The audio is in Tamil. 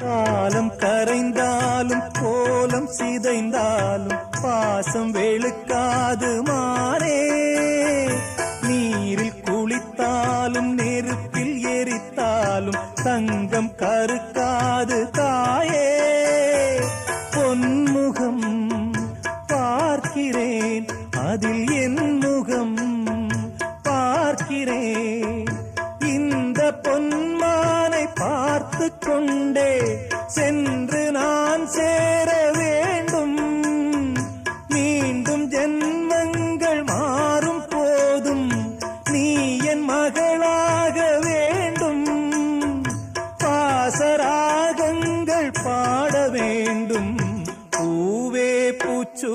காலம் கரைந்தாலும் கோலம் சிதைந்தாலும் பாசம் வெளுக்காது மாறே. நீரில் குளித்தாலும் நெருப்பில் எரித்தாலும் தங்கம் கருக்காது தாயே. பொன்முகம் பார்க்கிறேன், அதில் என் முகம் பார்க்கிறேன். இந்த பொன்மானை பார்த்து கொண்டே சென்று நான் சேர வேண்டும். மீண்டும் ஜென்மங்கள் மாறும் போதும் நீ என் மகளாக வேண்டும். பாசராகங்கள் பாட வேண்டும். பூவே பூச்சூ